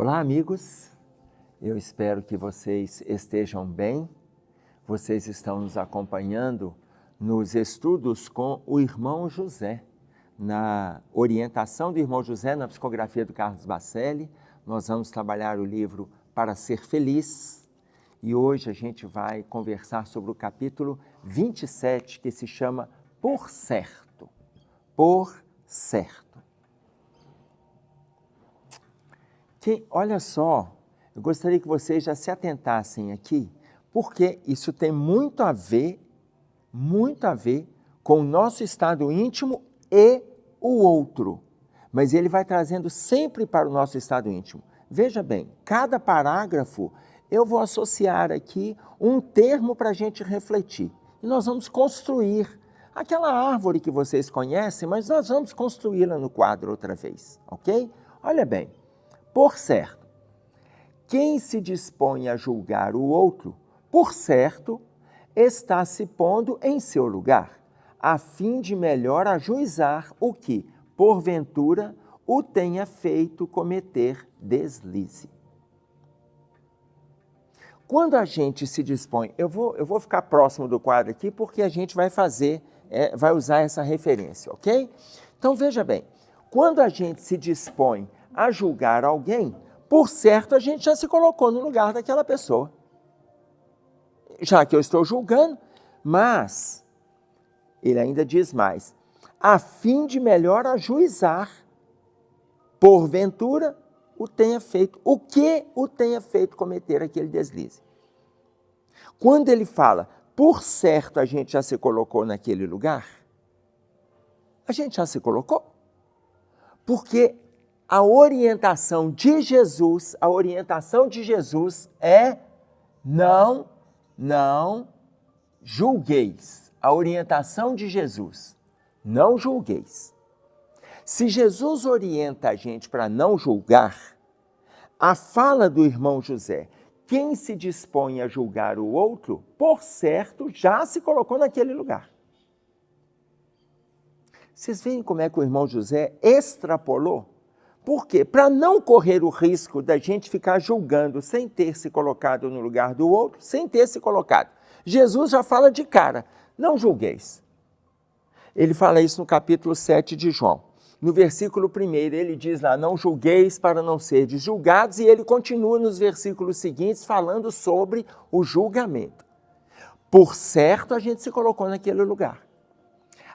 Olá, amigos. Eu espero que vocês estejam bem. Vocês estão nos acompanhando nos estudos com o irmão José, na orientação do irmão José, na psicografia do Carlos Bacelli. Nós vamos trabalhar o livro Para Ser Feliz e hoje a gente vai conversar sobre o capítulo 27, que se chama Por Certo. Por Certo. Olha só, eu gostaria que vocês já se atentassem aqui, porque isso tem muito a ver com o nosso estado íntimo e o outro. Mas ele vai trazendo sempre para o nosso estado íntimo. Veja bem, cada parágrafo eu vou associar aqui um termo para a gente refletir. E nós vamos construir aquela árvore que vocês conhecem, mas nós vamos construí-la no quadro outra vez, ok? Olha bem. Por certo, quem se dispõe a julgar o outro, por certo, está se pondo em seu lugar, a fim de melhor ajuizar o que, porventura, o tenha feito cometer deslize. Quando a gente se dispõe, eu vou ficar próximo do quadro aqui porque a gente vai vai usar essa referência, ok? Então veja bem, quando a gente se dispõe a julgar alguém, por certo a gente já se colocou no lugar daquela pessoa. Já que eu estou julgando, mas ele ainda diz mais, a fim de melhor ajuizar, porventura o que o tenha feito cometer aquele deslize. Quando ele fala, por certo a gente já se colocou naquele lugar, a gente já se colocou, porque a orientação de Jesus é não julgueis. A orientação de Jesus, não julgueis. Se Jesus orienta a gente para não julgar, a fala do irmão José, quem se dispõe a julgar o outro, por certo, já se colocou naquele lugar. Vocês veem como é que o irmão José extrapolou? Por quê? Para não correr o risco da gente ficar julgando sem ter se colocado no lugar do outro, sem ter se colocado. Jesus já fala de cara, não julgueis. Ele fala isso no capítulo 7 de João. No versículo 1, ele diz lá, não julgueis para não serdes julgados, e ele continua nos versículos seguintes falando sobre o julgamento. Por certo, a gente se colocou naquele lugar.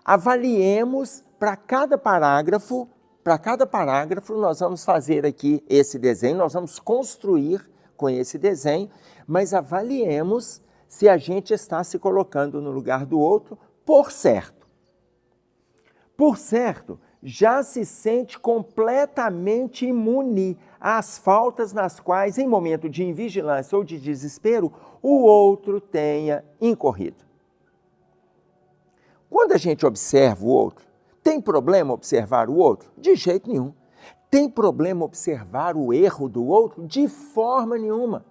Avaliemos para cada parágrafo, nós vamos fazer aqui esse desenho, nós vamos construir com esse desenho, mas avaliemos se a gente está se colocando no lugar do outro, por certo. Por certo, já se sente completamente imune às faltas nas quais, em momento de invigilância ou de desespero, o outro tenha incorrido. Quando a gente observa o outro, tem problema observar o outro? De jeito nenhum. Tem problema observar o erro do outro? De forma nenhuma.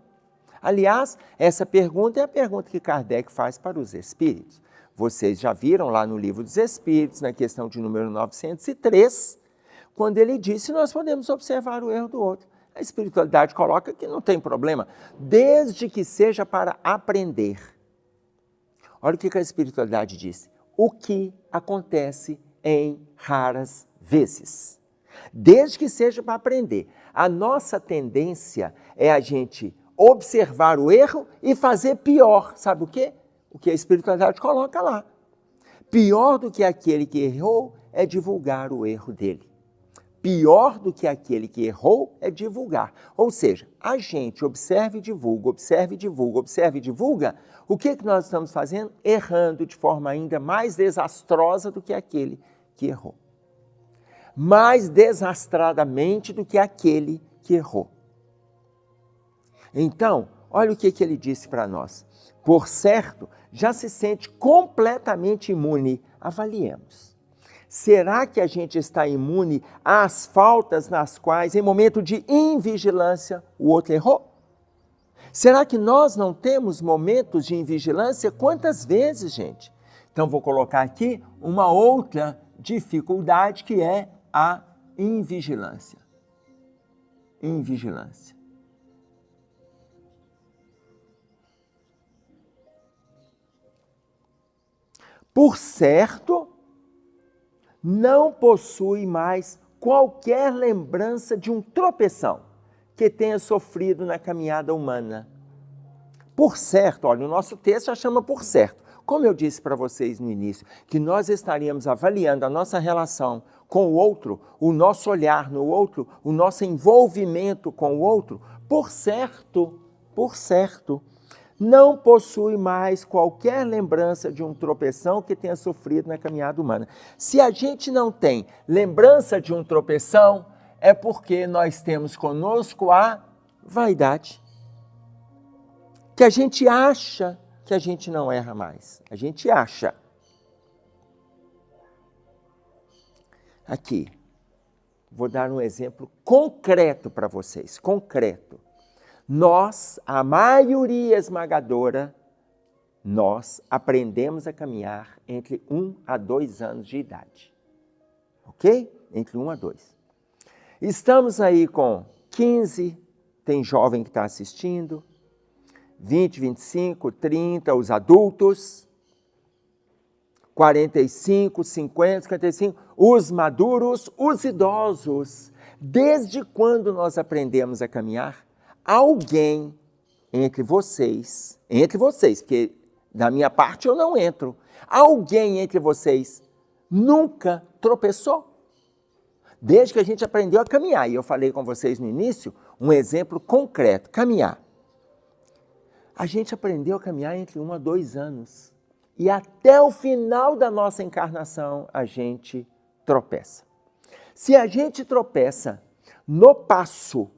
Aliás, essa pergunta é a pergunta que Kardec faz para os espíritos. Vocês já viram lá no Livro dos Espíritos, na questão de número 903, quando ele disse que nós podemos observar o erro do outro. A espiritualidade coloca que não tem problema, desde que seja para aprender. Olha o que a espiritualidade disse. O que acontece em raras vezes. Desde que seja para aprender. A nossa tendência é a gente observar o erro e fazer pior. Sabe o quê? O que a espiritualidade coloca lá. Pior do que aquele que errou é divulgar o erro dele. Pior do que aquele que errou é divulgar. Ou seja, a gente observa e divulga, observa e divulga, observa e divulga. O que nós estamos fazendo? Errando de forma ainda mais desastrosa do que aquele que errou. Mais desastradamente do que aquele que errou. Então, olha o que ele disse para nós. Por certo, já se sente completamente imune. Avaliemos. Será que a gente está imune às faltas nas quais, em momento de invigilância, o outro errou? Será que nós não temos momentos de invigilância? Quantas vezes, gente? Então, vou colocar aqui uma outra dificuldade que é a invigilância. em vigilância. Por certo, não possui mais qualquer lembrança de um tropeção que tenha sofrido na caminhada humana. Por certo, olha, o nosso texto já chama por certo. Como eu disse para vocês no início, que nós estaríamos avaliando a nossa relação com o outro, o nosso olhar no outro, o nosso envolvimento com o outro, por certo, não possui mais qualquer lembrança de um tropeção que tenha sofrido na caminhada humana. Se a gente não tem lembrança de um tropeção, é porque nós temos conosco a vaidade. Que a gente acha que a gente não erra mais. A gente acha. Aqui, vou dar um exemplo concreto para vocês, concreto. Nós, a maioria esmagadora, nós aprendemos a caminhar entre 1 a 2 anos de idade. Ok? Entre 1 a 2. Estamos aí com 15, tem jovem que está assistindo, 20, 25, 30, os adultos, 45, 50, 55, os maduros, os idosos. Desde quando nós aprendemos a caminhar? Alguém entre vocês, porque da minha parte eu não entro, alguém entre vocês nunca tropeçou? Desde que a gente aprendeu a caminhar, e eu falei com vocês no início, um exemplo concreto, caminhar. A gente aprendeu a caminhar entre 1 a 2 anos. E até o final da nossa encarnação, a gente tropeça. Se a gente tropeça no passo,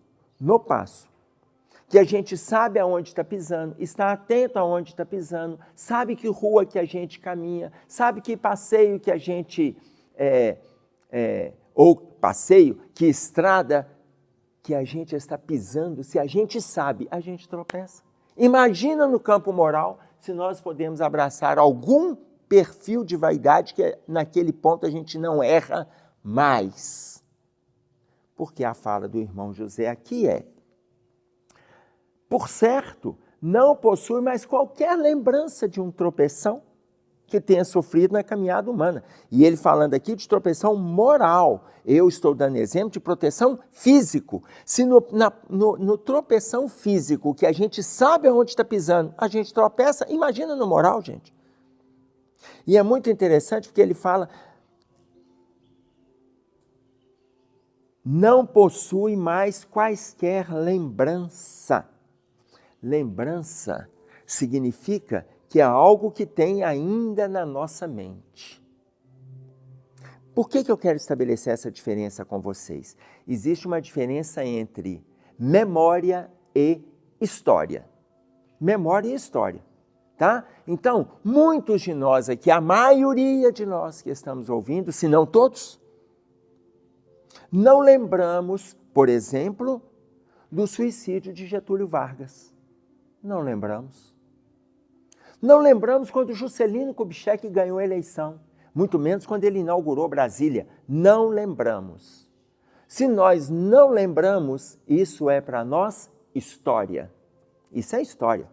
que a gente sabe aonde está pisando, está atento aonde está pisando, sabe que rua que a gente caminha, sabe que passeio que a gente, ou passeio, que estrada que a gente está pisando, se a gente sabe, a gente tropeça. Imagina no campo moral se nós podemos abraçar algum perfil de vaidade que naquele ponto a gente não erra mais. Porque a fala do irmão José aqui é: por certo, não possui mais qualquer lembrança de um tropeção que tenha sofrido na caminhada humana. E ele falando aqui de tropeção moral. Eu estou dando exemplo de proteção físico. Se no tropeção físico, que a gente sabe aonde está pisando, a gente tropeça, imagina no moral, gente. E é muito interessante porque ele fala: não possui mais quaisquer lembrança. Lembrança significa que é algo que tem ainda na nossa mente. Por que eu quero estabelecer essa diferença com vocês? Existe uma diferença entre memória e história. Memória e história, tá? Então, muitos de nós aqui, a maioria de nós que estamos ouvindo, se não todos, não lembramos, por exemplo, do suicídio de Getúlio Vargas. Não lembramos. Não lembramos quando Juscelino Kubitschek ganhou a eleição, muito menos quando ele inaugurou Brasília. Não lembramos. Se nós não lembramos, isso é para nós história. Isso é história.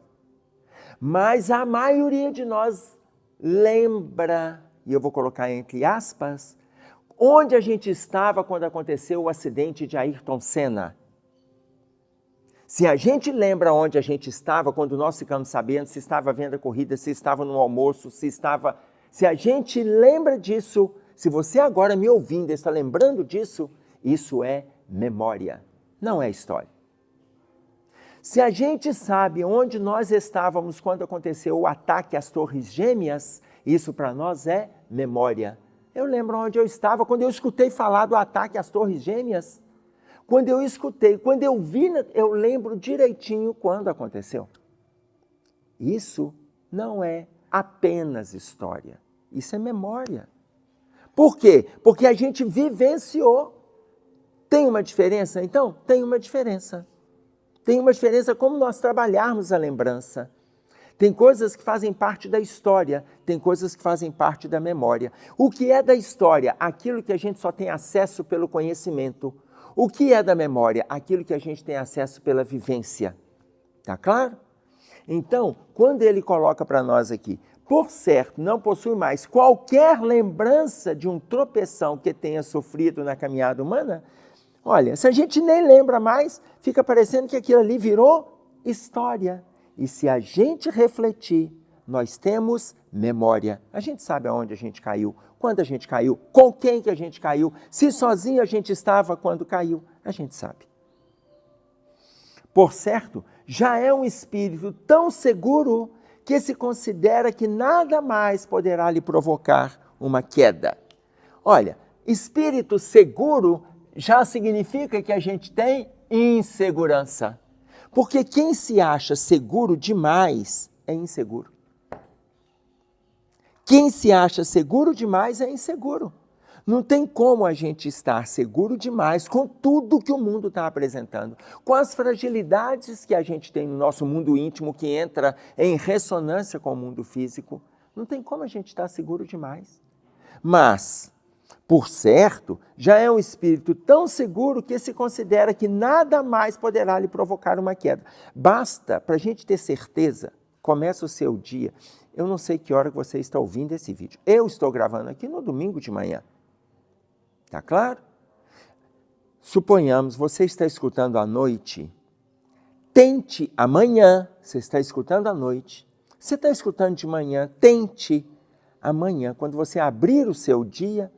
Mas a maioria de nós lembra, e eu vou colocar entre aspas, onde a gente estava quando aconteceu o acidente de Ayrton Senna. Se a gente lembra onde a gente estava quando nós ficamos sabendo, se estava vendo a corrida, se estava no almoço, se a gente lembra disso, se você agora me ouvindo está lembrando disso, isso é memória, não é história. Se a gente sabe onde nós estávamos quando aconteceu o ataque às Torres Gêmeas, isso para nós é memória. Eu lembro onde eu estava quando eu escutei falar do ataque às Torres Gêmeas. Quando eu escutei, quando eu vi, eu lembro direitinho quando aconteceu. Isso não é apenas história, isso é memória. Por quê? Porque a gente vivenciou. Tem uma diferença? Então, tem uma diferença. Tem uma diferença como nós trabalharmos a lembrança. Tem coisas que fazem parte da história, tem coisas que fazem parte da memória. O que é da história? Aquilo que a gente só tem acesso pelo conhecimento. O que é da memória? Aquilo que a gente tem acesso pela vivência. Tá claro? Então, quando ele coloca para nós aqui, por certo, não possui mais qualquer lembrança de um tropeção que tenha sofrido na caminhada humana, olha, se a gente nem lembra mais, fica parecendo que aquilo ali virou história. E se a gente refletir, nós temos memória. A gente sabe aonde a gente caiu, quando a gente caiu, com quem que a gente caiu, se sozinho a gente estava quando caiu, a gente sabe. Por certo, já é um espírito tão seguro que se considera que nada mais poderá lhe provocar uma queda. Olha, espírito seguro já significa que a gente tem insegurança. Porque quem se acha seguro demais é inseguro. Quem se acha seguro demais é inseguro. Não tem como a gente estar seguro demais com tudo que o mundo está apresentando, com as fragilidades que a gente tem no nosso mundo íntimo, que entra em ressonância com o mundo físico. Não tem como a gente estar seguro demais. Mas, por certo, já é um espírito tão seguro que se considera que nada mais poderá lhe provocar uma queda. Basta, para a gente ter certeza, começa o seu dia. Eu não sei que hora que você está ouvindo esse vídeo. Eu estou gravando aqui no domingo de manhã. Tá claro? Suponhamos, você está escutando à noite. Tente amanhã, você está escutando à noite. Você está escutando de manhã, tente amanhã, quando você abrir o seu dia,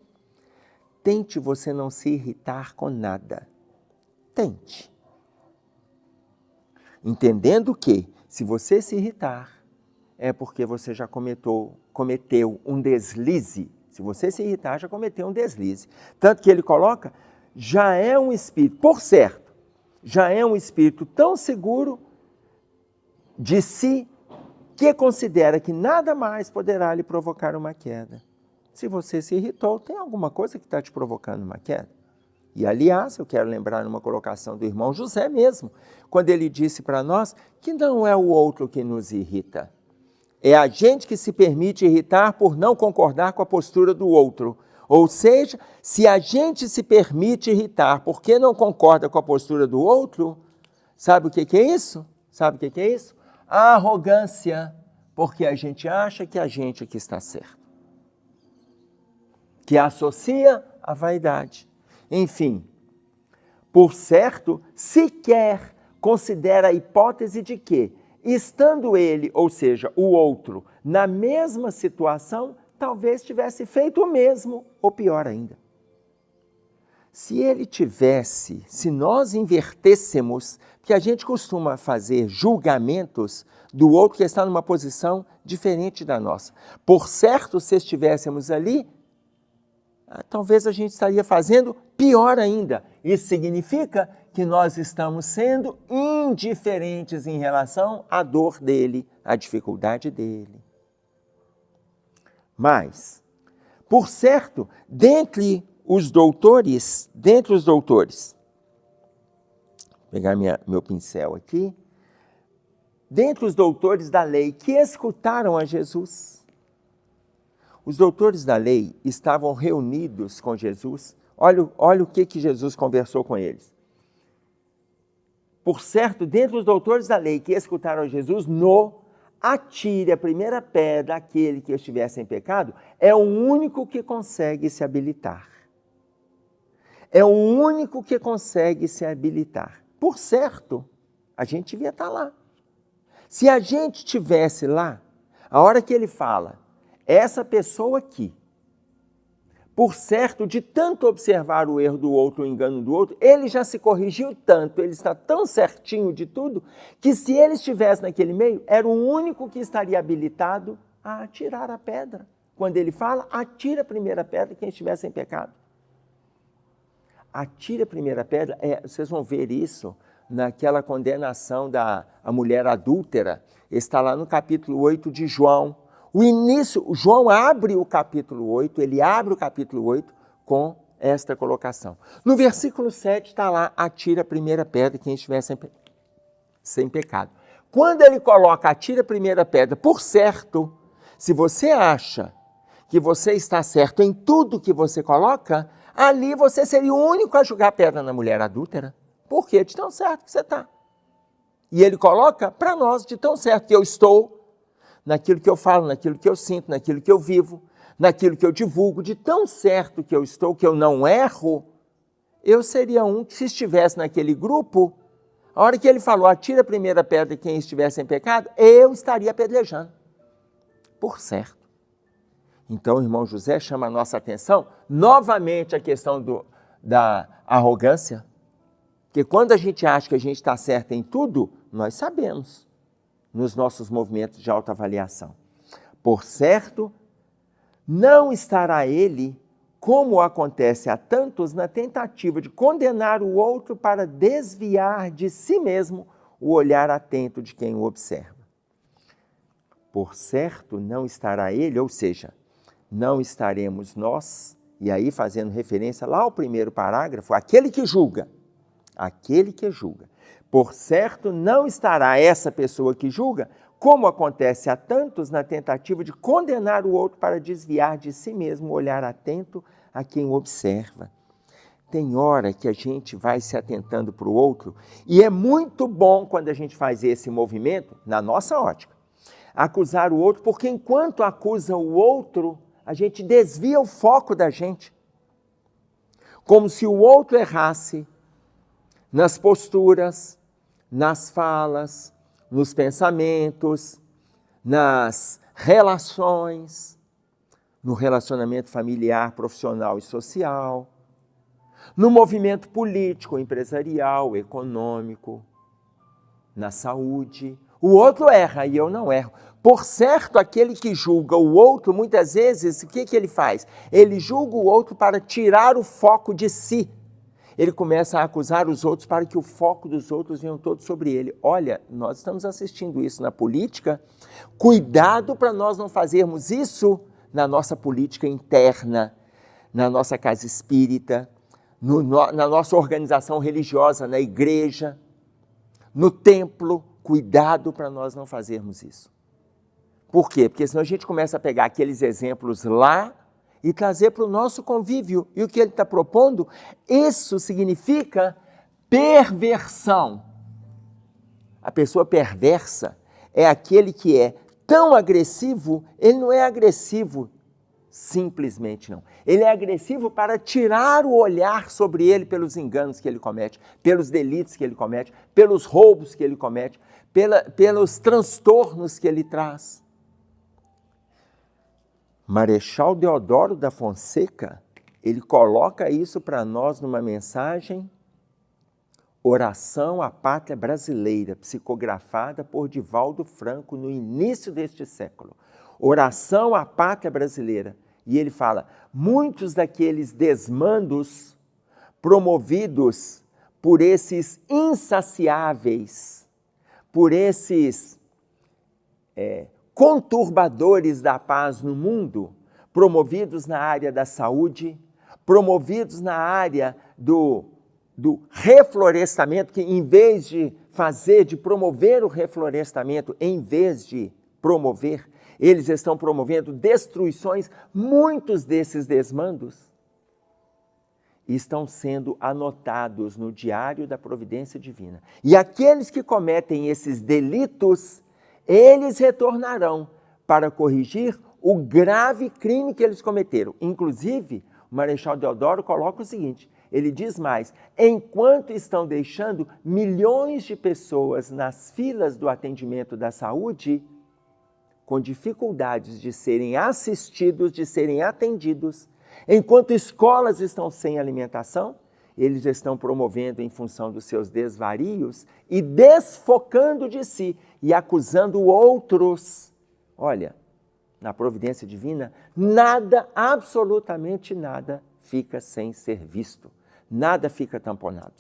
tente você não se irritar com nada. Tente. Entendendo que, se você se irritar, é porque você já cometeu um deslize. Se você se irritar, já cometeu um deslize. Tanto que ele coloca, já é um espírito, por certo, já é um espírito tão seguro de si que considera que nada mais poderá lhe provocar uma queda. Se você se irritou, tem alguma coisa que está te provocando uma queda. E, aliás, eu quero lembrar uma colocação do irmão José mesmo, quando ele disse para nós que não é o outro que nos irrita. É a gente que se permite irritar por não concordar com a postura do outro. Ou seja, se a gente se permite irritar porque não concorda com a postura do outro, sabe o que é isso? Sabe o que é isso? A arrogância, porque a gente acha que a gente aqui está certo. Que associa à vaidade. Enfim, por certo, sequer considera a hipótese de que, estando ele, ou seja, o outro, na mesma situação, talvez tivesse feito o mesmo, ou pior ainda. Se ele tivesse, se nós invertêssemos, porque a gente costuma fazer julgamentos do outro que está numa posição diferente da nossa. Por certo, se estivéssemos ali, talvez a gente estaria fazendo pior ainda. Isso significa que nós estamos sendo indiferentes em relação à dor dele, à dificuldade dele. Mas, por certo, dentre os doutores, vou pegar meu pincel aqui, dentre os doutores da lei que escutaram a Jesus, os doutores da lei estavam reunidos com Jesus. Olha o que Jesus conversou com eles. Por certo, dentre os doutores da lei que escutaram Jesus, atire a primeira pedra aquele que estivesse em pecado, é o único que consegue se habilitar. É o único que consegue se habilitar. Por certo, a gente devia estar lá. Se a gente estivesse lá, a hora que ele fala, essa pessoa aqui, por certo, de tanto observar o erro do outro, o engano do outro, ele já se corrigiu tanto, ele está tão certinho de tudo, que se ele estivesse naquele meio, era o único que estaria habilitado a atirar a pedra. Quando ele fala, atira a primeira pedra quem estivesse em pecado. Atire a primeira pedra, vocês vão ver isso naquela condenação da mulher adúltera, está lá no capítulo 8 de João. João abre o capítulo 8, ele abre o capítulo 8 com esta colocação. No versículo 7 está lá, atira a primeira pedra quem estiver sem pecado. Quando ele coloca atira a primeira pedra, por certo, se você acha que você está certo em tudo que você coloca, ali você seria o único a jogar pedra na mulher adúltera. Por quê? De tão certo que você está. E ele coloca para nós de tão certo que eu estou, naquilo que eu falo, naquilo que eu sinto, naquilo que eu vivo, naquilo que eu divulgo, de tão certo que eu estou, que eu não erro, eu seria um que se estivesse naquele grupo, a hora que ele falou, atira a primeira pedra quem estivesse em pecado, eu estaria apedrejando. Por certo. Então o irmão José chama a nossa atenção, novamente a questão da arrogância, porque quando a gente acha que a gente está certo em tudo, nós sabemos, nos nossos movimentos de autoavaliação. Por certo, não estará ele, como acontece a tantos, na tentativa de condenar o outro para desviar de si mesmo o olhar atento de quem o observa. Por certo, não estará ele, ou seja, não estaremos nós, e aí fazendo referência lá ao primeiro parágrafo, aquele que julga. Por certo, não estará essa pessoa que julga, como acontece a tantos na tentativa de condenar o outro para desviar de si mesmo o olhar atento a quem o observa. Tem hora que a gente vai se atentando para o outro, e é muito bom quando a gente faz esse movimento, na nossa ótica, acusar o outro, porque enquanto acusa o outro, a gente desvia o foco da gente, como se o outro errasse nas posturas, nas falas, nos pensamentos, nas relações, no relacionamento familiar, profissional e social, no movimento político, empresarial, econômico, na saúde. O outro erra e eu não erro. Por certo, aquele que julga o outro, muitas vezes, o que ele faz? Ele julga o outro para tirar o foco de si. Ele começa a acusar os outros para que o foco dos outros venha todo sobre ele. Olha, nós estamos assistindo isso na política. Cuidado para nós não fazermos isso na nossa política interna, na nossa casa espírita, na nossa organização religiosa, na igreja, no templo. Cuidado para nós não fazermos isso. Por quê? Porque senão a gente começa a pegar aqueles exemplos lá e trazer para o nosso convívio. E o que ele está propondo, isso significa perversão. A pessoa perversa é aquele que é tão agressivo, ele não é agressivo simplesmente não. Ele é agressivo para tirar o olhar sobre ele pelos enganos que ele comete, pelos delitos que ele comete, pelos roubos que ele comete, pelos transtornos que ele traz. Marechal Deodoro da Fonseca, ele coloca isso para nós numa mensagem, Oração à Pátria Brasileira, psicografada por Divaldo Franco no início deste século. Oração à Pátria Brasileira. E ele fala, muitos daqueles desmandos promovidos por esses insaciáveis, por esses conturbadores da paz no mundo, promovidos na área da saúde, promovidos na área do reflorestamento, que em vez de promover o reflorestamento, em vez de promover, eles estão promovendo destruições. Muitos desses desmandos estão sendo anotados no Diário da Providência Divina. E aqueles que cometem esses delitos, eles retornarão para corrigir o grave crime que eles cometeram. Inclusive, o Marechal Deodoro coloca o seguinte, ele diz mais, enquanto estão deixando milhões de pessoas nas filas do atendimento da saúde, com dificuldades de serem assistidos, de serem atendidos, enquanto escolas estão sem alimentação, eles estão promovendo em função dos seus desvarios e desfocando de si e acusando outros. Olha, na providência divina, nada, absolutamente nada, fica sem ser visto. Nada fica tamponado.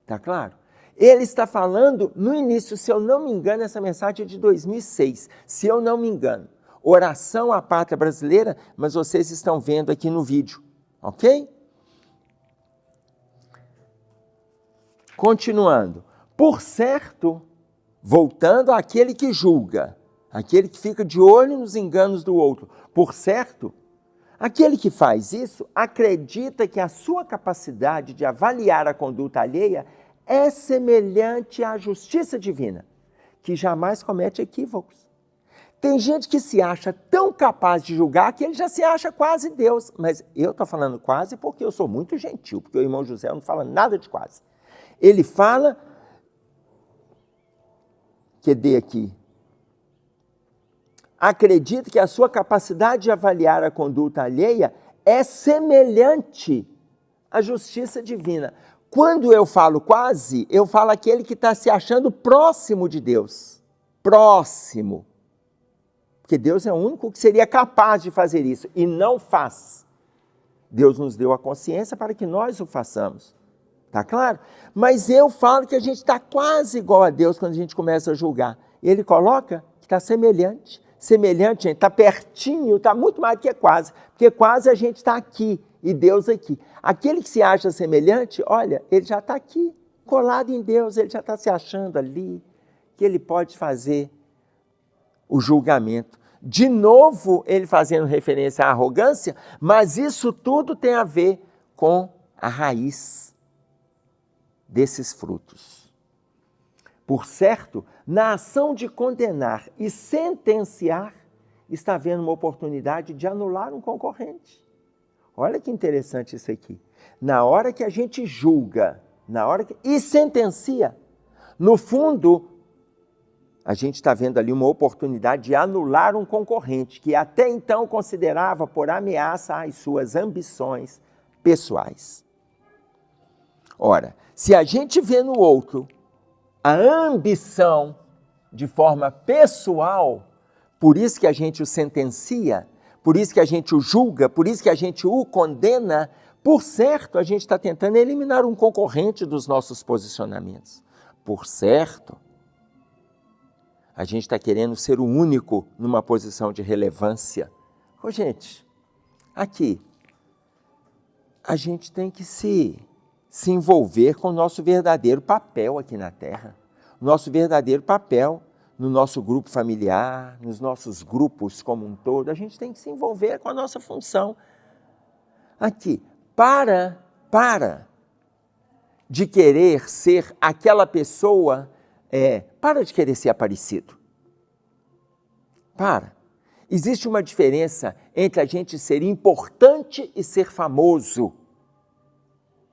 Está claro? Ele está falando, no início, se eu não me engano, essa mensagem é de 2006, se eu não me engano, Oração à Pátria Brasileira, mas vocês estão vendo aqui no vídeo, ok? Continuando, por certo, voltando àquele que julga, aquele que fica de olho nos enganos do outro, por certo, Aquele que faz isso acredita que a sua capacidade de avaliar a conduta alheia é semelhante à justiça divina, que jamais comete equívocos. Tem gente que se acha tão capaz de julgar que ele já se acha quase Deus. Mas eu estou falando quase porque eu sou muito gentil, porque o irmão José não fala nada de quase. Ele fala, que dê aqui, acredita que a sua capacidade de avaliar a conduta alheia é semelhante à justiça divina. Quando eu falo quase, eu falo aquele que está se achando próximo de Deus. Próximo. Porque Deus é o único que seria capaz de fazer isso e não faz. Deus nos deu a consciência para que nós o façamos. Tá claro? Mas eu falo que a gente está quase igual a Deus quando a gente começa a julgar. Ele coloca que está semelhante. Semelhante, gente, está pertinho, está muito mais do que quase. Porque quase a gente está aqui e Deus aqui. Aquele que se acha semelhante, olha, ele já está aqui, colado em Deus, ele já está se achando ali, que ele pode fazer o julgamento. De novo, ele fazendo referência à arrogância, mas isso tudo tem a ver com a raiz desses frutos. Por certo, na ação de condenar e sentenciar, está havendo uma oportunidade de anular um concorrente. Olha que interessante isso aqui. Na hora que a gente julga, e sentencia, no fundo, a gente está vendo ali uma oportunidade de anular um concorrente que até então considerava por ameaça às suas ambições pessoais. Ora, se a gente vê no outro a ambição de forma pessoal, por isso que a gente o sentencia, por isso que a gente o julga, por isso que a gente o condena, por certo, a gente está tentando eliminar um concorrente dos nossos posicionamentos. Por certo, a gente está querendo ser o único numa posição de relevância. Ô, gente, aqui, a gente tem que se envolver com o nosso verdadeiro papel aqui na Terra. O nosso verdadeiro papel no nosso grupo familiar, nos nossos grupos como um todo, a gente tem que se envolver com a nossa função. Aqui, para de querer ser aquela pessoa, para de querer ser aparecido. Para. Existe uma diferença entre a gente ser importante e ser famoso.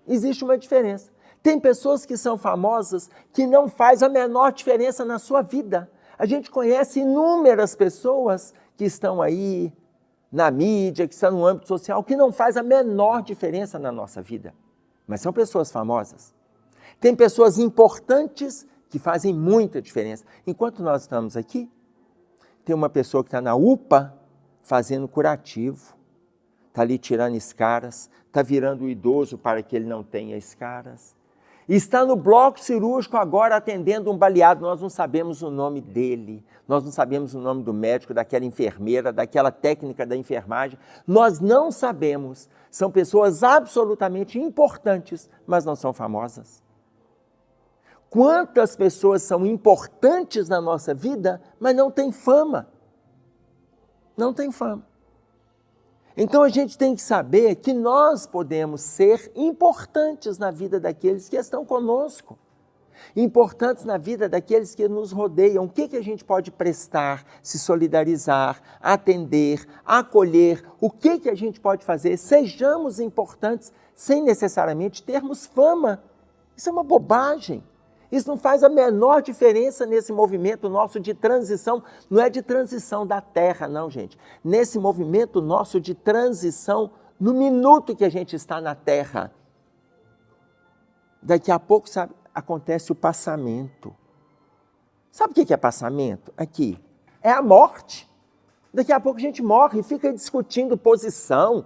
Existe uma diferença. Tem pessoas que são famosas que não faz a menor diferença na sua vida. A gente conhece inúmeras pessoas que estão aí na mídia, que estão no âmbito social, que não faz a menor diferença na nossa vida. Mas são pessoas famosas. Tem pessoas importantes que fazem muita diferença. Enquanto nós estamos aqui, tem uma pessoa que está na UPA fazendo curativo, está ali tirando escaras, está virando o idoso para que ele não tenha escaras. E está no bloco cirúrgico agora atendendo um baleado, nós não sabemos o nome dele, nós não sabemos o nome do médico, daquela enfermeira, daquela técnica da enfermagem, nós não sabemos. São pessoas absolutamente importantes, mas não são famosas. Quantas pessoas são importantes na nossa vida, mas não têm fama? Não têm fama. Então a gente tem que saber que nós podemos ser importantes na vida daqueles que estão conosco, importantes na vida daqueles que nos rodeiam. O que a gente pode prestar, se solidarizar, atender, acolher? O que a gente pode fazer? Sejamos importantes sem necessariamente termos fama. Isso é uma bobagem. Isso não faz a menor diferença nesse movimento nosso de transição. Não é de transição da Terra, não, gente. Nesse movimento nosso de transição, no minuto que a gente está na Terra. Daqui a pouco, sabe, acontece o passamento. Sabe o que é passamento? Aqui. É a morte. Daqui a pouco a gente morre e fica discutindo posição.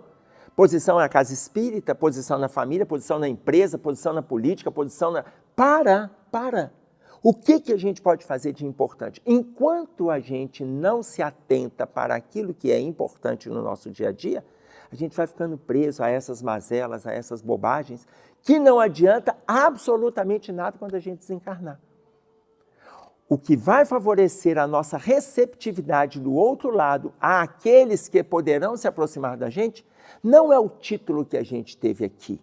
Posição na casa espírita, posição na família, posição na empresa, posição na política, posição na... Para. O que a gente pode fazer de importante? Enquanto a gente não se atenta para aquilo que é importante no nosso dia a dia, a gente vai ficando preso a essas mazelas, a essas bobagens, que não adianta absolutamente nada quando a gente desencarnar. o que vai favorecer a nossa receptividade do outro lado àqueles que poderão se aproximar da gente, não é o título que a gente teve aqui.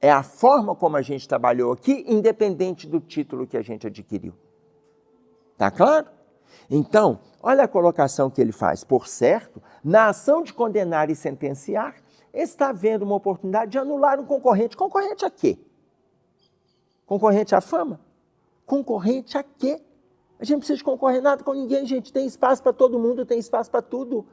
É a forma como a gente trabalhou aqui, independente do título que a gente adquiriu. Tá claro? Então, olha a colocação que ele faz. Por certo, na ação de condenar e sentenciar, está havendo uma oportunidade de anular um concorrente. Concorrente a quê? Concorrente à fama? Concorrente a quê? A gente não precisa de concorrer nada com ninguém, gente. Tem espaço para todo mundo, tem espaço para tudo.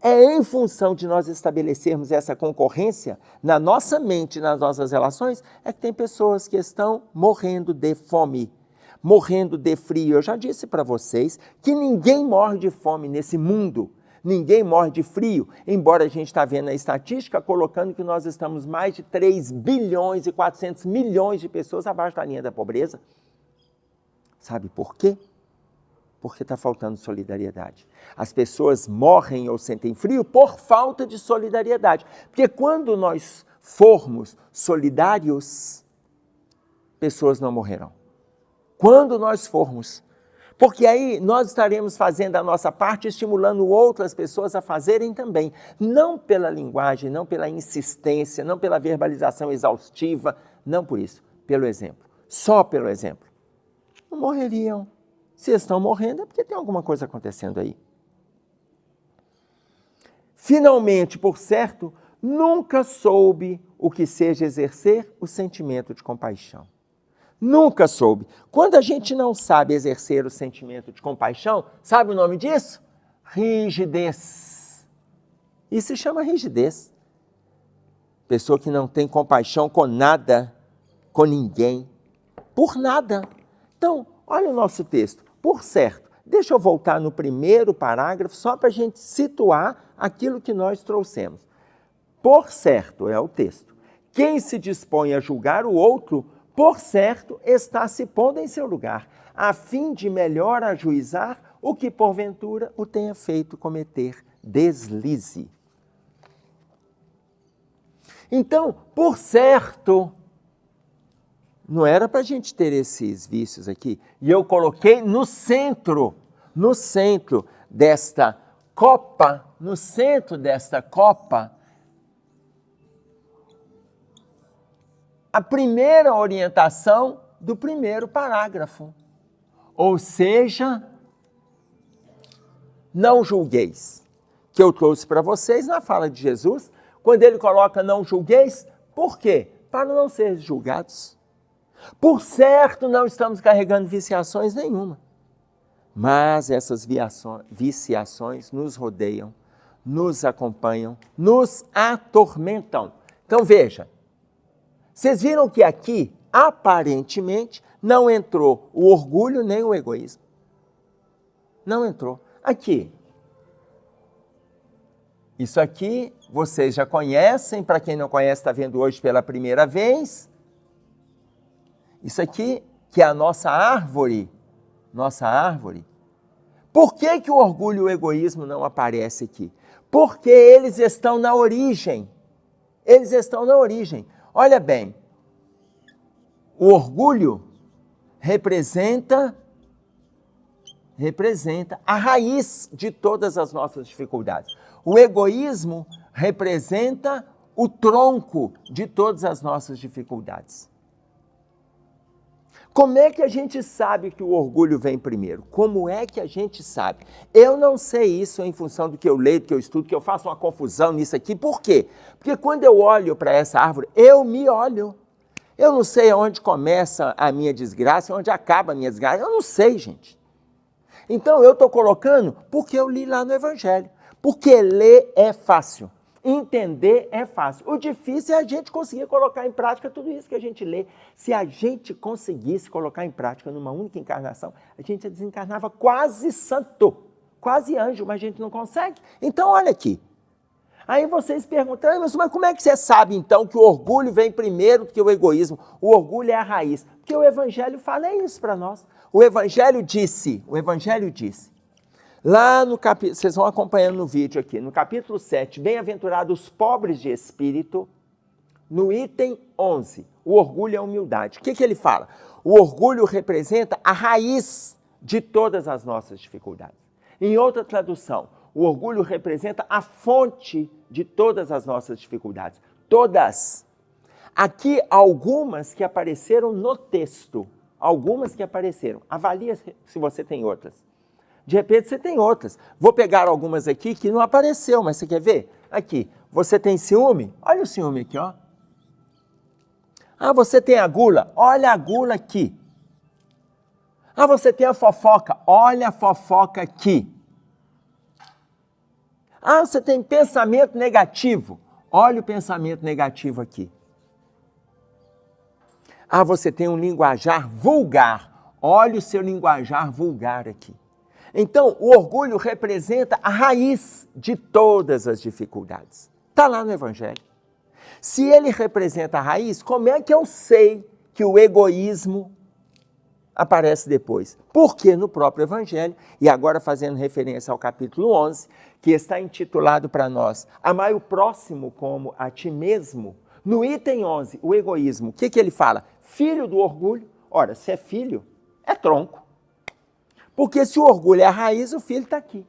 É em função de nós estabelecermos essa concorrência na nossa mente, nas nossas relações, é que tem pessoas que estão morrendo de fome, morrendo de frio. Eu já disse para vocês que ninguém morre de fome nesse mundo, ninguém morre de frio, embora a gente está vendo a estatística colocando que nós estamos mais de 3 bilhões e 400 milhões de pessoas abaixo da linha da pobreza. Sabe por quê? Porque está faltando solidariedade. As pessoas morrem ou sentem frio por falta de solidariedade. Porque quando nós formos solidários, pessoas não morrerão. Quando nós formos. Porque aí nós estaremos fazendo a nossa parte, estimulando outras pessoas a fazerem também. Não pela linguagem, não pela insistência, não pela verbalização exaustiva, não por isso, pelo exemplo. Só pelo exemplo. Não morreriam. Se estão morrendo é porque tem alguma coisa acontecendo aí. Finalmente, por certo, nunca soube o que seja exercer o sentimento de compaixão. Nunca soube. Quando a gente não sabe exercer o sentimento de compaixão, sabe o nome disso? Rigidez. Isso se chama rigidez. Pessoa que não tem compaixão com nada, com ninguém, por nada. Então, olha o nosso texto. Por certo, deixa eu voltar no primeiro parágrafo só para a gente situar aquilo que nós trouxemos. Por certo, é o texto. Quem se dispõe a julgar o outro, por certo, está se pondo em seu lugar, a fim de melhor ajuizar o que porventura o tenha feito cometer deslize. Então, por certo, não era para a gente ter esses vícios aqui. E eu coloquei no centro desta copa, a primeira orientação do primeiro parágrafo. Ou seja, não julgueis, que eu trouxe para vocês na fala de Jesus, quando ele coloca não julgueis, por quê? Para não ser julgados. Por certo, não estamos carregando viciações nenhuma, mas essas viciações nos rodeiam, nos acompanham, nos atormentam. Então veja, vocês viram que aqui, aparentemente, não entrou o orgulho nem o egoísmo. Não entrou. Aqui. Isso aqui vocês já conhecem, para quem não conhece está vendo hoje pela primeira vez. Isso aqui, que é a nossa árvore. Por que o orgulho e o egoísmo não aparecem aqui? Porque eles estão na origem. Olha bem, o orgulho representa a raiz de todas as nossas dificuldades. O egoísmo representa o tronco de todas as nossas dificuldades. Como é que a gente sabe que o orgulho vem primeiro? Como é que a gente sabe? Eu não sei isso em função do que eu leio, do que eu estudo, que eu faço uma confusão nisso aqui. Por quê? Porque quando eu olho para essa árvore, eu me olho. Eu não sei onde começa a minha desgraça, onde acaba a minha desgraça. Eu não sei, gente. Então eu estou colocando porque eu li lá no Evangelho. Porque ler é fácil. Entender é fácil. O difícil é a gente conseguir colocar em prática tudo isso que a gente lê. Se a gente conseguisse colocar em prática numa única encarnação, a gente desencarnava quase santo, quase anjo, mas a gente não consegue. Então, olha aqui. Aí vocês perguntam, mas como é que você sabe, então, que o orgulho vem primeiro do que o egoísmo? O orgulho é a raiz. Porque o Evangelho fala isso para nós. O Evangelho disse, lá no capítulo, vocês vão acompanhando no vídeo aqui, no capítulo 7, bem-aventurados os pobres de espírito, no item 11, o orgulho e a humildade. O que ele fala? O orgulho representa a raiz de todas as nossas dificuldades. Em outra tradução, o orgulho representa a fonte de todas as nossas dificuldades. Todas. Aqui, algumas que apareceram no texto. Algumas que apareceram. Avalia se você tem outras. De repente, você tem outras. Vou pegar algumas aqui que não apareceu, mas você quer ver? Aqui. Você tem ciúme? Olha o ciúme aqui, ó. Ah, você tem a gula? Olha a gula aqui. Ah, você tem a fofoca? Olha a fofoca aqui. Ah, você tem pensamento negativo? Olha o pensamento negativo aqui. Ah, você tem um linguajar vulgar? Olha o seu linguajar vulgar aqui. Então, o orgulho representa a raiz de todas as dificuldades. Está lá no Evangelho. Se ele representa a raiz, como é que eu sei que o egoísmo aparece depois? Porque no próprio Evangelho, e agora fazendo referência ao capítulo 11, que está intitulado para nós, amai o próximo como a ti mesmo, no item 11, o egoísmo, o que ele fala? Filho do orgulho. Ora, se é filho, é tronco. Porque se o orgulho é a raiz, o filho está aqui.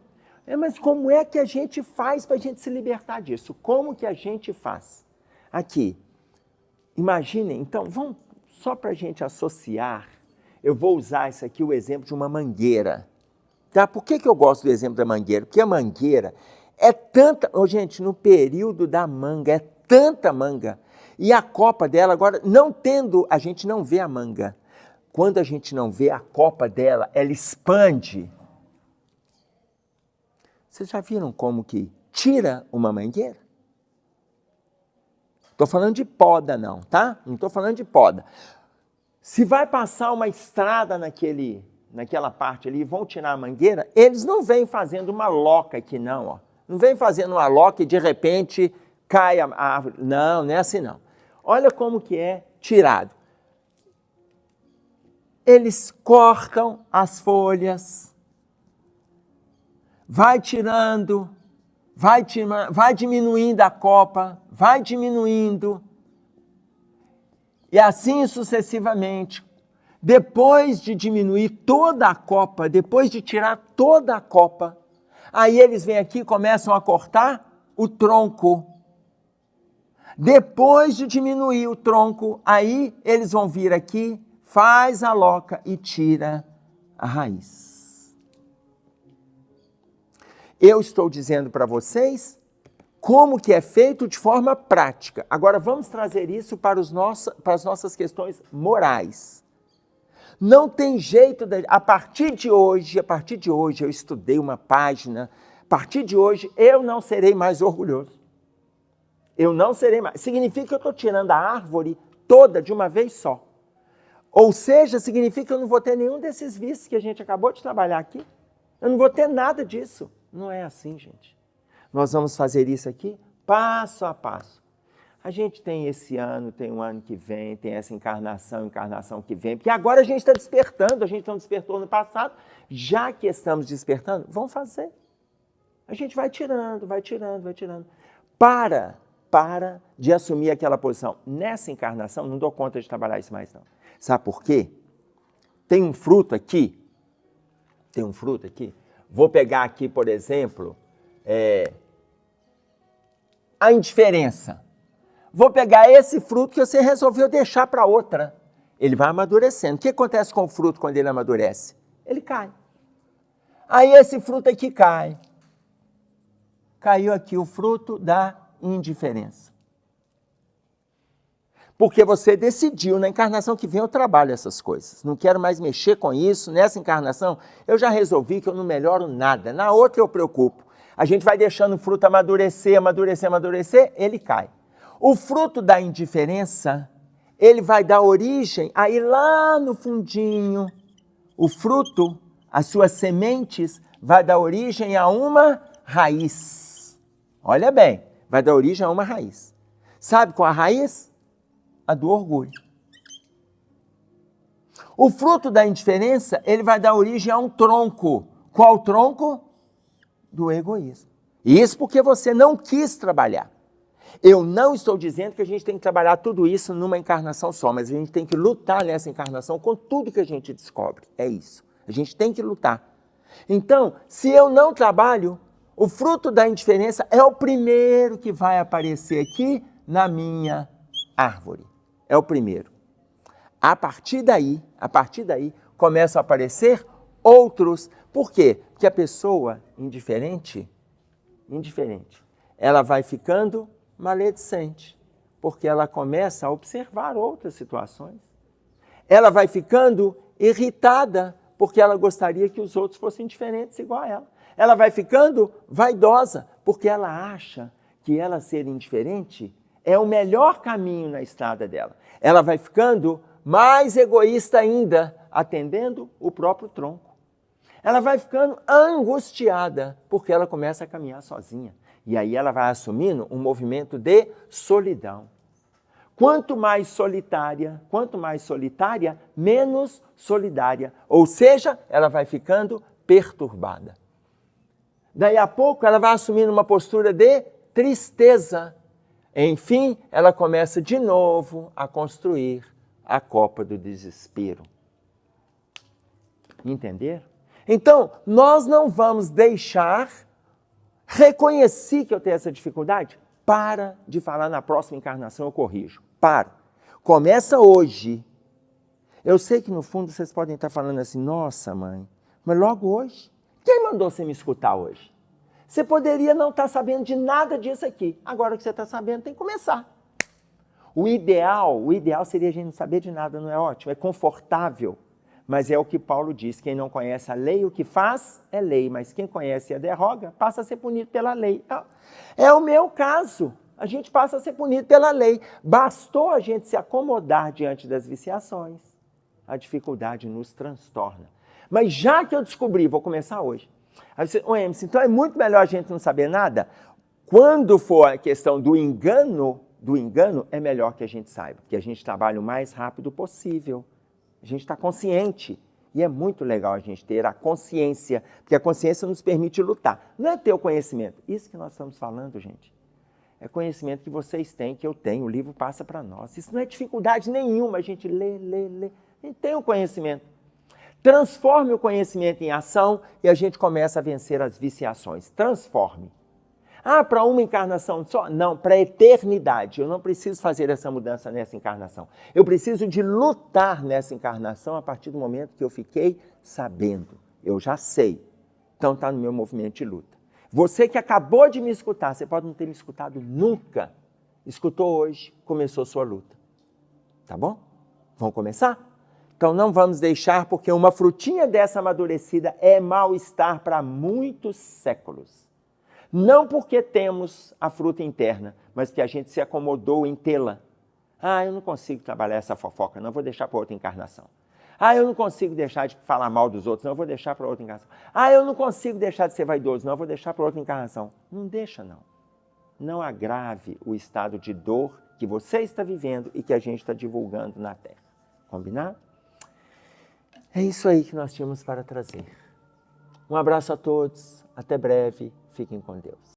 Mas como é que a gente faz para a gente se libertar disso? Como que a gente faz? Aqui, imaginem, então, vamos, só para a gente associar, eu vou usar isso aqui, o exemplo de uma mangueira. Tá? Por que eu gosto do exemplo da mangueira? Porque a mangueira é tanta... gente, no período da manga, é tanta manga. E a copa dela, agora, não tendo, a gente não vê a manga. Quando a gente não vê a copa dela, ela expande. Vocês já viram como que tira uma mangueira? Estou falando de poda não, tá? Não estou falando de poda. Se vai passar uma estrada naquela parte ali e vão tirar a mangueira, eles não vêm fazendo uma loca aqui não, ó. Não vem fazendo uma loca e de repente cai a árvore. Não, não é assim não. Olha como que é tirado. Eles cortam as folhas, vai tirando, vai diminuindo a copa, vai diminuindo, e assim sucessivamente. Depois de diminuir toda a copa, depois de tirar toda a copa, aí eles vêm aqui e começam a cortar o tronco. Depois de diminuir o tronco, aí eles vão vir aqui, faz a loca e tira a raiz. Eu estou dizendo para vocês como que é feito de forma prática. Agora vamos trazer isso para as nossas questões morais. Não tem jeito, a partir de hoje eu estudei uma página, a partir de hoje eu não serei mais orgulhoso. Eu não serei mais. Significa que eu estou tirando a árvore toda de uma vez só. Ou seja, significa que eu não vou ter nenhum desses vícios que a gente acabou de trabalhar aqui. Eu não vou ter nada disso. Não é assim, gente. Nós vamos fazer isso aqui passo a passo. A gente tem esse ano, tem um ano que vem, tem essa encarnação que vem, porque agora a gente está despertando, a gente não despertou no passado, já que estamos despertando, vamos fazer. A gente vai tirando. Para de assumir aquela posição. Nessa encarnação, não dou conta de trabalhar isso mais não. Sabe por quê? Tem um fruto aqui. Vou pegar aqui, por exemplo, a indiferença. Vou pegar esse fruto que você resolveu deixar para outra. Ele vai amadurecendo. O que acontece com o fruto quando ele amadurece? Ele cai. Aí esse fruto aqui cai. Caiu aqui o fruto da indiferença. Porque você decidiu, na encarnação que vem eu trabalho essas coisas. Não quero mais mexer com isso. Nessa encarnação eu já resolvi que eu não melhoro nada. Na outra eu preocupo. A gente vai deixando o fruto amadurecer, ele cai. O fruto da indiferença, ele vai dar origem, aí lá no fundinho, o fruto, as suas sementes, vai dar origem a uma raiz. Olha bem, vai dar origem a uma raiz. Sabe qual a raiz? A do orgulho. O fruto da indiferença, ele vai dar origem a um tronco. Qual tronco? Do egoísmo. Isso porque você não quis trabalhar. Eu não estou dizendo que a gente tem que trabalhar tudo isso numa encarnação só, mas a gente tem que lutar nessa encarnação com tudo que a gente descobre. É isso. A gente tem que lutar. Então, se eu não trabalho, o fruto da indiferença é o primeiro que vai aparecer aqui na minha árvore. É o primeiro. A partir daí, começam a aparecer outros. Por quê? Porque a pessoa indiferente, ela vai ficando maledicente, porque ela começa a observar outras situações. Ela vai ficando irritada, porque ela gostaria que os outros fossem diferentes igual a ela. Ela vai ficando vaidosa, porque ela acha que ela ser indiferente é o melhor caminho na estrada dela. Ela vai ficando mais egoísta ainda, atendendo o próprio tronco. Ela vai ficando angustiada, porque ela começa a caminhar sozinha. E aí ela vai assumindo um movimento de solidão. Quanto mais solitária, menos solidária. Ou seja, ela vai ficando perturbada. Daí a pouco ela vai assumindo uma postura de tristeza. Enfim, ela começa de novo a construir a copa do desespero. Entenderam? Então, nós não vamos deixar. Reconheci que eu tenho essa dificuldade? Para de falar na próxima encarnação, eu corrijo. Para. Começa hoje. Eu sei que no fundo vocês podem estar falando assim, nossa mãe, mas logo hoje? Quem mandou você me escutar hoje? Você poderia não estar sabendo de nada disso aqui. Agora que você está sabendo, tem que começar. O ideal seria a gente não saber de nada, não é ótimo? É confortável. Mas é o que Paulo diz, quem não conhece a lei, o que faz é lei, mas quem conhece a derroga, passa a ser punido pela lei. É o meu caso, a gente passa a ser punido pela lei. Bastou a gente se acomodar diante das viciações, a dificuldade nos transtorna. Mas já que eu descobri, vou começar hoje. Aí você, Emerson, então é muito melhor a gente não saber nada? Quando for a questão do engano, é melhor que a gente saiba, que a gente trabalhe o mais rápido possível. A gente está consciente. E é muito legal a gente ter a consciência, porque a consciência nos permite lutar. Não é ter o conhecimento. Isso que nós estamos falando, gente. É conhecimento que vocês têm, que eu tenho. O livro passa para nós. Isso não é dificuldade nenhuma. A gente lê. A gente tem o conhecimento. Transforme o conhecimento em ação e a gente começa a vencer as viciações. Transforme. Para uma encarnação só? Não, para a eternidade. Eu não preciso fazer essa mudança nessa encarnação. Eu preciso de lutar nessa encarnação a partir do momento que eu fiquei sabendo. Eu já sei. Então está no meu movimento de luta. Você que acabou de me escutar, você pode não ter me escutado nunca. Escutou hoje, começou sua luta. Tá bom? Vamos começar? Então não vamos deixar, porque uma frutinha dessa amadurecida é mal-estar para muitos séculos. Não porque temos a fruta interna, mas que a gente se acomodou em tê-la. Eu não consigo trabalhar essa fofoca, não, vou deixar para outra encarnação. Eu não consigo deixar de falar mal dos outros, não, vou deixar para outra encarnação. Eu não consigo deixar de ser vaidoso, não, vou deixar para outra encarnação. Não deixa, não. Não agrave o estado de dor que você está vivendo e que a gente está divulgando na Terra. Combinado? É isso aí que nós tínhamos para trazer. Um abraço a todos, até breve, fiquem com Deus.